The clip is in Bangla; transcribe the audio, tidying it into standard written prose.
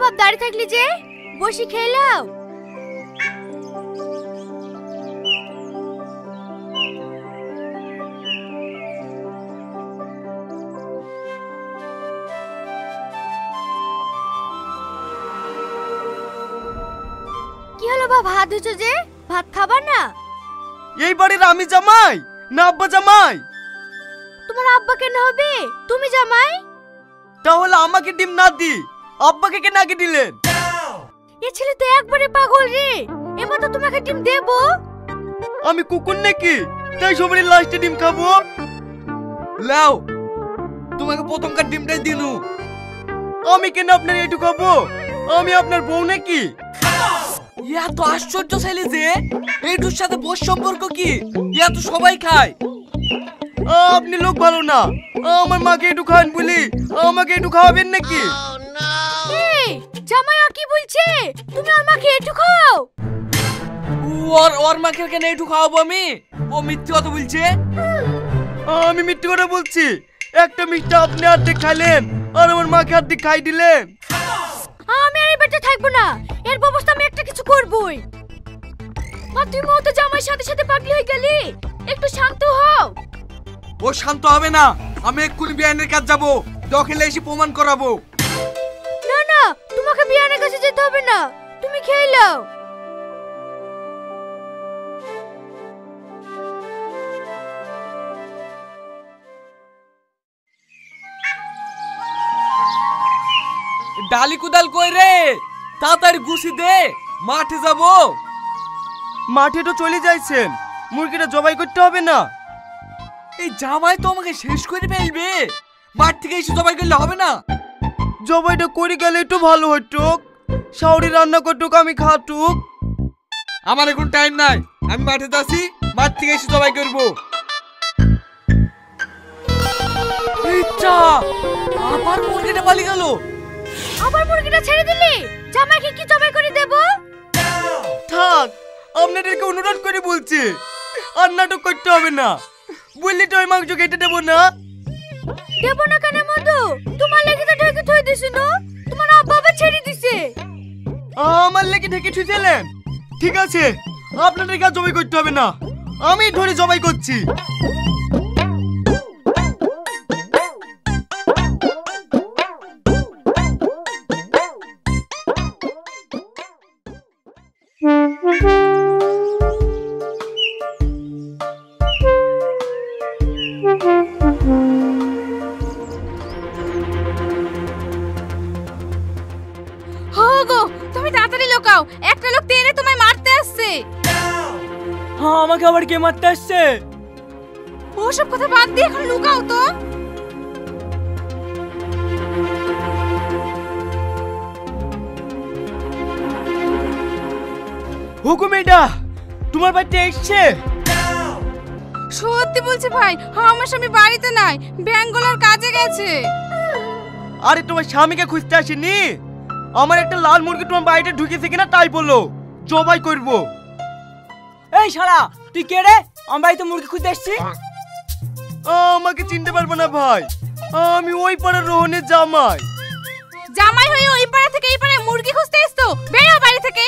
বাপ দাঁড়িয়ে থাকলি যে, বসি খেয়ে নাও। কি হলো বাপ, হাত ধুছো যে? ভাত খাবার না? এই বাড়ির আমি জামাই না আব্বা জামাই? তোমার আব্বা কেন হবে? তুমি জামাই। তাহলে আমাকে ডিম না দি আব্বাকে কেন আগে দিলেন? এ ছেলে তো একবারে পাগল রে, এবার তো তোমাকে ডিম দেবো। আমি কুকুর নাকি তাই সবারই লাস্টে ডিম খাবো? লাও, তোমাকে প্রথমকার ডিমটাই দিনু। আমি কেন আপনার এইটু খাবো? আমি আপনার বউ নাকি? ইয়া তো আশ্চর্য ছেলে যে, এইটুর সাথে বস সম্পর্ক কি? ইয়া তো সবাই খায়। আপনি লোক ভালো না, আমার মাকে একটু খান বলি আমাকে একটু খাওয়াবেন নাকি? এই জামাই কি বলছে? তুমি আর মাকে একটু খাও। ওর মাকে কেন একটু খাওয়াবো আমি? ও মিথ্যে কথা বলছে। আমি মিথ্যে কথা বলছি? একটা মিষ্টি আপনি অর্ধেক খাইলেন আর আমার মাকে অর্ধেক খাই দিলেন। আমি আর এই বাড়িতে থাকবো না, এর ব্যবস্থা আমি একটা কিছু করবই। আর তুই তো জামাইয়ের সাথে সাথে পাগলি হয়ে গেলি, একটু শান্ত হও। ও শান্ত হবে না, আমি এক্ষুনি বিয়ানের কাছে যাবো, দখলে এসে প্রমাণ করাবো। না না, তোমাকে বিয়ানের কাছে যেতে হবে না, তুমি খেয়ে নাও। ডালি কুদাল কই রে? তাড়াতাড়ি গুছি দে, মাঠে যাব। মাঠে তো চলে যাইছেন, মুরগিটা জবাই করতে হবে না? এই জামাই তো আমাকে শেষ করে ফেলবে, মাঠ থেকে এসে জবাই করলে হবে না? জবাইটা করে গেলে একটু ভালো হতো, শাওরি রান্না করতুক আমি খাতুক। আমার এখন টাইম নাই, আমি মাঠে যাচ্ছি, মাঠ থেকে এসে জবাই করবো। ইচ্ছা আবার মুরগিটা পালিয়ে গেল। আবার মুরগিটা ছেড়ে দিলি, জামাইকে কি জবাই করে দেব? থাক, আপনাদেরকে অনুরোধ করে বলছি, আর নাটক করতে হবে না। বললি তো ওই মাংস কেটে দেবো না। দেব না কেন মধু? তোমার লেগে তো ঢেকে থই দিছি না, তোমার আব্বা আবার ছেড়ে দিছে। আমার লেগে ঢেকে থুইছিলেন? ঠিক আছে, আপনাদেরকে আর জবাই করতে হবে না, আমি ধরে জবাই করছি। তুমি তাড়াতাড়ি লুকাও, একটা লোক তেরে তোমায় মারতে আসছে। হ্যাঁ, আমাকে আবার কে মারতে আসছে? ওসব কথা বাদ দিয়ে এখন লুকাও তো। হুকুম, এটা তোমার বাড়িতে এসছে? সত্যি বলছি ভাই, আমার স্বামী বাড়িতে নাই, ব্যাঙ্গালোর কাজে গেছে। আরে তোমার স্বামীকে খুঁজতে আসেনি, আমার একটা লাল মুরগি তোমার বাড়িতে ঢুকেছে কিনা তাই বললো, জবাই করবো। এই শালা, তুই কে রে? আমার বাড়িতে মুরগি খুঁজতে আসছি। আমাকে চিনতে পারবো না ভাই, আমি ওই পাড়ার রোহনের জামাই। জামাই হয়ে ওই পাড়া থেকে এই পাড়ায় মুরগি খুঁজতে এসছো? বেরো বাড়ি থেকে।